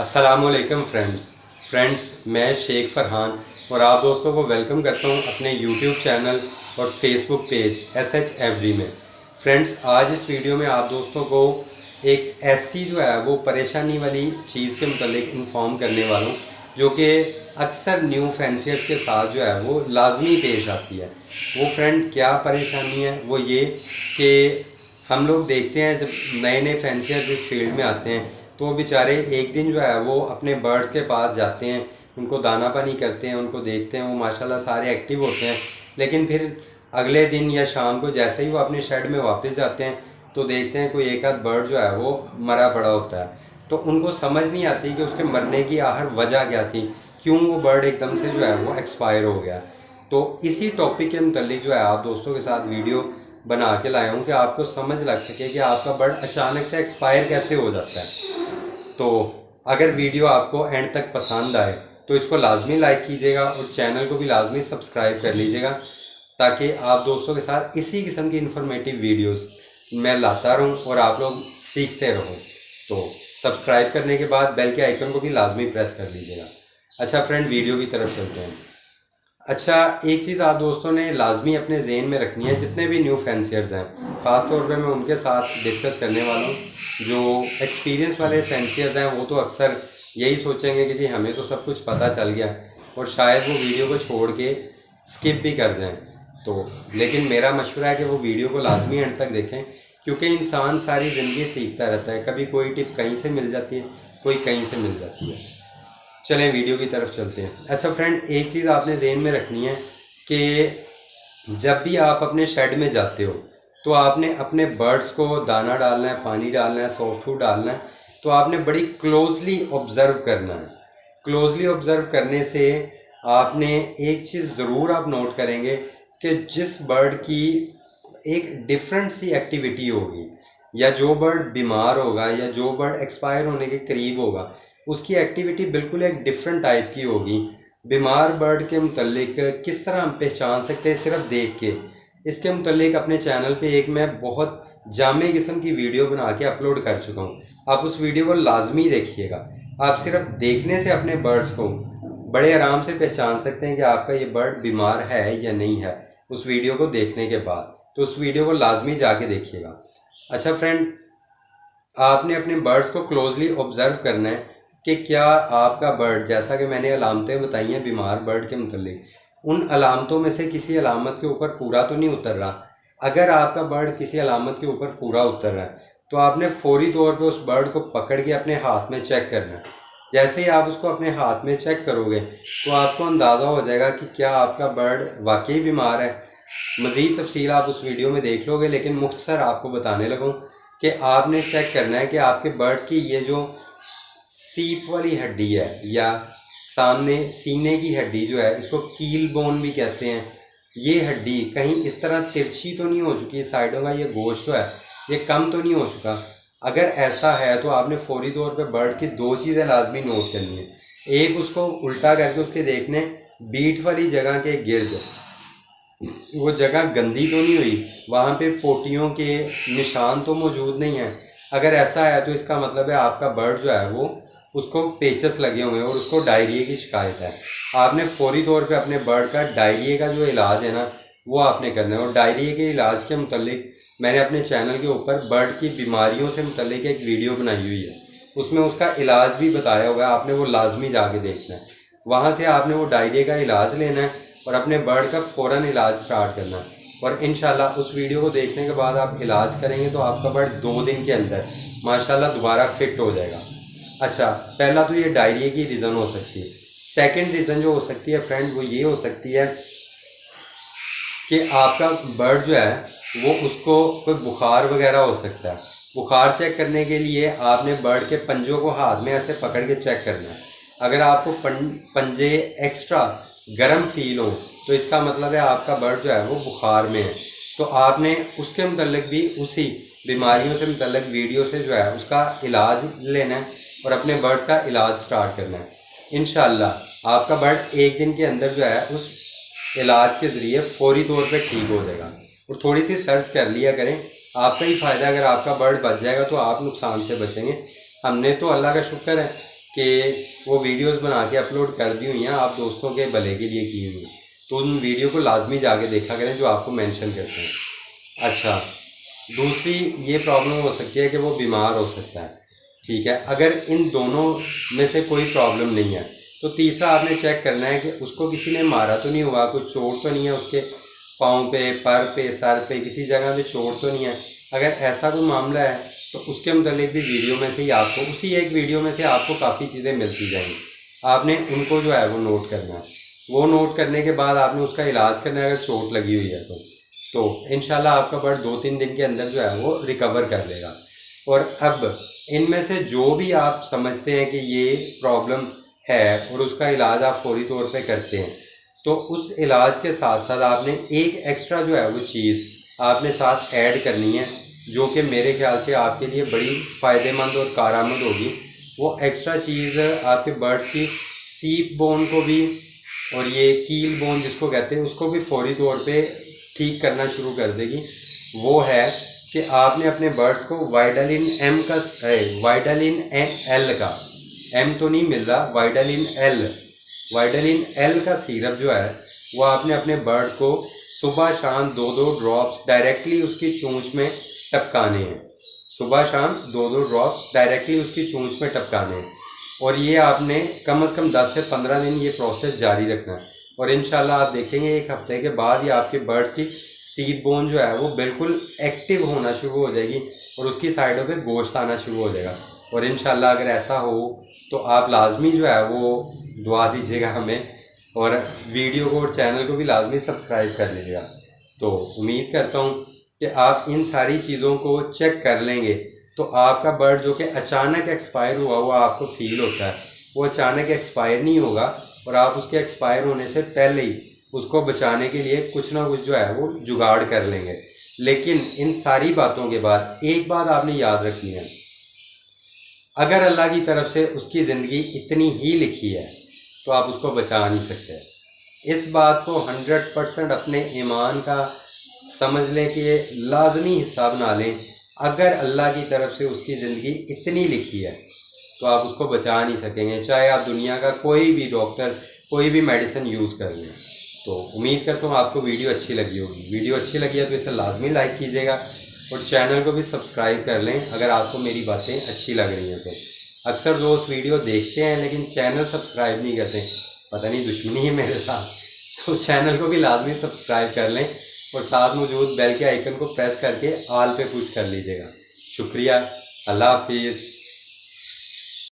अस्सलामुअलैकुम फ्रेंड्स मैं शेख फरहान और आप दोस्तों को वेलकम करता हूं अपने यूट्यूब चैनल और फेसबुक पेज SH एवरी में। फ्रेंड्स आज इस वीडियो में आप दोस्तों को एक ऐसी जो है वो परेशानी वाली चीज़ के मुतालिक इन्फॉर्म करने वाला हूं जो कि अक्सर न्यू फैंसियर्स के साथ जो है वो लाजमी पेश आती है। वो फ्रेंड क्या परेशानी है वो ये कि हम लोग देखते हैं जब नए नए फैंसियर्स इस फील्ड में आते हैं तो बेचारे एक दिन जो है वो अपने बर्ड्स के पास जाते हैं, उनको दाना पानी करते हैं, उनको देखते हैं, वो माशाल्लाह सारे एक्टिव होते हैं। लेकिन फिर अगले दिन या शाम को जैसे ही वो अपने शेड में वापस जाते हैं तो देखते हैं कोई एक आध बर्ड जो है वो मरा पड़ा होता है। तो उनको समझ नहीं आती कि उसके मरने की आखिर वजह क्या थी, क्यों वो बर्ड एकदम से जो है वो एक्सपायर हो गया। तो इसी टॉपिक के मुतालिक जो है आप दोस्तों के साथ वीडियो बना के लाया हूँ कि आपको समझ लग सके कि आपका बर्ड अचानक से एक्सपायर कैसे हो जाता है। तो अगर वीडियो आपको एंड तक पसंद आए तो इसको लाजमी लाइक कीजिएगा और चैनल को भी लाजमी सब्सक्राइब कर लीजिएगा ताकि आप दोस्तों के साथ इसी किस्म की इन्फॉर्मेटिव वीडियोस मैं लाता रहूं और आप लोग सीखते रहो। तो सब्सक्राइब करने के बाद बेल के आइकन को भी लाजमी प्रेस कर लीजिएगा। अच्छा फ्रेंड, वीडियो की तरफ चलते हैं। अच्छा, एक चीज़ आप दोस्तों ने लाजमी अपने जहन में रखनी है, जितने भी न्यू फैंसियर्स हैं ख़ास तौर पे मैं उनके साथ डिस्कस करने वाला हूँ। जो एक्सपीरियंस वाले फैंसियर्स हैं वो तो अक्सर यही सोचेंगे कि जी हमें तो सब कुछ पता चल गया और शायद वो वीडियो को छोड़ के स्किप भी कर जाएं। तो लेकिन मेरा मशवरा है कि वो वीडियो को लाजमी एंड तक देखें, क्योंकि इंसान सारी ज़िंदगी सीखता रहता है। कभी कोई टिप कहीं से मिल जाती है, कोई कहीं से मिल जाती है। चलें वीडियो की तरफ चलते हैं। अच्छा फ्रेंड, एक चीज़ आपने ज़हन में रखनी है कि जब भी आप अपने शेड में जाते हो तो आपने अपने बर्ड्स को दाना डालना है, पानी डालना है, सॉफ्ट फूड डालना है, तो आपने बड़ी क्लोजली ऑब्ज़र्व करना है। क्लोजली ऑब्ज़र्व करने से आपने एक चीज़ ज़रूर आप नोट करेंगे कि जिस बर्ड की एक डिफरेंट सी एक्टिविटी होगी या जो बर्ड बीमार होगा या जो बर्ड एक्सपायर होने के करीब होगा उसकी एक्टिविटी बिल्कुल एक डिफरेंट टाइप की होगी। बीमार बर्ड के मुतल्लिक किस तरह हम पहचान सकते हैं सिर्फ देख के, इसके मुतल्लिक अपने चैनल पे एक मैं बहुत जामे किस्म की वीडियो बना के अपलोड कर चुका हूँ। आप उस वीडियो को लाजमी देखिएगा। आप सिर्फ देखने से अपने बर्ड्स को बड़े आराम से पहचान सकते हैं कि आपका ये बर्ड बीमार है या नहीं है, उस वीडियो को देखने के बाद। तो उस वीडियो को लाजमी जाके देखिएगा। अच्छा फ्रेंड, आपने अपने बर्ड्स को क्लोजली ऑब्ज़र्व करना है कि क्या आपका बर्ड, जैसा कि मैंने अलामतें बताई हैं बीमार बर्ड के मुतालिक, उन अलामतों में से किसी अलामत के ऊपर पूरा तो नहीं उतर रहा। अगर आपका बर्ड किसी अलामत के ऊपर पूरा उतर रहा है तो आपने फौरी तौर पे उस बर्ड को पकड़ के अपने हाथ में चेक करना है। जैसे ही आप उसको अपने हाथ में चेक करोगे तो आपको अंदाज़ा हो जाएगा कि क्या आपका बर्ड वाकई बीमार है। मज़ीद तफसील आप उस वीडियो में देख लोगे, लेकिन मुख्तसर आपको बताने लगूँ कि आपने चेक करना है कि आपके बर्ड्स की ये जो सीप वाली हड्डी है या सामने सीने की हड्डी जो है, इसको कील बोन भी कहते हैं, ये हड्डी कहीं इस तरह तिरछी तो नहीं हो चुकी, साइडों का ये गोश्त है ये कम तो नहीं हो चुका। अगर ऐसा है तो आपने फौरी तौर पे बर्ड की दो चीज़ें लाजमी नोट करनी है। एक, उसको उल्टा करके उसके देखने बीट वाली जगह के गिर्द वो जगह गंदी तो नहीं हुई, वहाँ पे पोटियों के निशान तो मौजूद नहीं है। अगर ऐसा है तो इसका मतलब है आपका बर्ड जो है वो उसको पेचस लगे हुए हैं और उसको डायरिया की शिकायत है। आपने फौरी तौर पे अपने बर्ड का डायरिया का जो इलाज है ना वो आपने करना है। और डायरिया के इलाज के मुतालिक मैंने अपने चैनल के ऊपर बर्ड की बीमारियों से मुतालिक एक वीडियो बनाई हुई है, उसमें उसका इलाज भी बताया हुआ है। आपने वो लाजमी जाके देखना है। वहाँ से आपने वो डायरिया का इलाज लेना है और अपने बर्ड का फ़ौरन इलाज स्टार्ट करना है। और इंशाल्लाह उस वीडियो को देखने के बाद आप इलाज करेंगे तो आपका बर्ड 2 दिन के अंदर माशाल्लाह दोबारा फिट हो जाएगा। अच्छा, पहला तो ये डायरिया की रीज़न हो सकती है। सेकंड रीज़न जो हो सकती है फ्रेंड वो ये हो सकती है कि आपका बर्ड जो है वो उसको कोई बुखार वगैरह हो सकता है। बुखार चेक करने के लिए आपने बर्ड के पंजों को हाथ में ऐसे पकड़ के चेक करना है। अगर आपको पंजे एक्स्ट्रा गर्म फील हो तो इसका मतलब है आपका बर्ड जो है वो बुखार में है। तो आपने उसके मुतल्लिक भी उसी बीमारियों से मुतल्लिक वीडियो से जो है उसका इलाज लेना है और अपने बर्ड्स का इलाज स्टार्ट करना है। इंशाल्लाह आपका बर्ड 1 दिन के अंदर जो है उस इलाज के ज़रिए फौरी तौर पे ठीक हो जाएगा। और थोड़ी सी सर्च कर लिया करें, आपका ही फ़ायदा। अगर आपका बर्ड बच जाएगा तो आप नुकसान से बचेंगे। हमने तो अल्लाह का शुक्र है कि वो वीडियोस बना के अपलोड कर दी हुई हैं, आप दोस्तों के भले के लिए की हुई हैं, तो उन वीडियो को लाजमी जाके देखा करें जो आपको मेंशन करते हैं। अच्छा, दूसरी ये प्रॉब्लम हो सकती है कि वो बीमार हो सकता है, ठीक है। अगर इन दोनों में से कोई प्रॉब्लम नहीं है तो तीसरा आपने चेक करना है कि उसको किसी ने मारा तो नहीं हुआ, कोई चोट तो नहीं है उसके पाँव पे, पर पे, सर पे, किसी जगह पे चोट तो नहीं है। अगर ऐसा कोई मामला है तो उसके मतलब भी वीडियो में से ही आपको, उसी एक वीडियो में से आपको काफ़ी चीज़ें मिलती जाएंगी। आपने उनको जो है वो नोट करना है। वो नोट करने के बाद आपने उसका इलाज करना है। अगर चोट लगी हुई है तो इंशाल्लाह आपका बर्ड 2-3 दिन के अंदर जो है वो रिकवर कर लेगा। और अब इनमें से जो भी आप समझते हैं कि ये प्रॉब्लम है और उसका इलाज आप फौरी तौर पे करते हैं, तो उस इलाज के साथ साथ आपने एक एक्स्ट्रा जो है वो चीज़ आपने साथ ऐड करनी है, जो कि मेरे ख्याल से आपके लिए बड़ी फ़ायदेमंद और कारआमद होगी। वो एक्स्ट्रा चीज़ आपके बर्ड्स की सीप बोन को भी और ये कील बोन जिसको कहते हैं उसको भी फौरी तौर पे ठीक करना शुरू कर देगी। वो है कि आपने अपने बर्ड्स को वाइडालिन एम का, वाइडालिन एल का, एम तो नहीं मिल रहा, वाइडालिन एल का सिरप जो है वो आपने अपने बर्ड को सुबह शाम 2-2 ड्रॉप्स डायरेक्टली उसकी चोंच में टपकाने हैं। सुबह शाम 2-2 ड्रॉप्स डायरेक्टली उसकी चोंच में टपकाने हैं। और ये आपने कम से कम 10 से 15 दिन ये प्रोसेस जारी रखना है। और इंशाल्लाह आप देखेंगे 1 हफ्ते के बाद ही आपके बर्ड्स की सीप बोन जो है वो बिल्कुल एक्टिव होना शुरू हो जाएगी और उसकी साइडों पे गोश्त आना शुरू हो जाएगा। और इंशाल्लाह अगर ऐसा हो तो आप लाजमी जो है वो दुआ दीजिएगा हमें, और वीडियो को और चैनल को भी लाजमी सब्सक्राइब कर लीजिएगा। तो उम्मीद करता हूँ कि आप इन सारी चीज़ों को चेक कर लेंगे तो आपका बर्ड जो कि अचानक एक्सपायर हुआ आपको फील होता है, वो अचानक एक्सपायर नहीं होगा और आप उसके एक्सपायर होने से पहले ही उसको बचाने के लिए कुछ ना कुछ जो है वो जुगाड़ कर लेंगे। लेकिन इन सारी बातों के बाद एक बात आपने याद रखनी है, अगर अल्लाह की तरफ से उसकी ज़िंदगी इतनी ही लिखी है तो आप उसको बचा नहीं सकते। इस बात को 100% अपने ईमान का समझ लें कि लाजमी हिस्सा बना लें। अगर अल्लाह की तरफ से उसकी ज़िंदगी इतनी लिखी है तो आप उसको बचा नहीं सकेंगे, चाहे आप दुनिया का कोई भी डॉक्टर, कोई भी मेडिसिन यूज़ कर लें। तो उम्मीद करता हूँ आपको वीडियो अच्छी लगी होगी। वीडियो अच्छी लगी है तो इसे लाजमी लाइक कीजिएगा और चैनल को भी सब्सक्राइब कर लें अगर आपको मेरी बातें अच्छी लग रही हैं तो। अक्सर दोस्त वीडियो देखते हैं लेकिन चैनल सब्सक्राइब नहीं करते, पता नहीं दुश्मनी है मेरे साथ। तो चैनल को भी लाजमी सब्सक्राइब कर लें और साथ मौजूद बेल के आइकन को प्रेस करके ऑल पे पुश कर लीजिएगा। शुक्रिया, अल्लाह हाफिज़।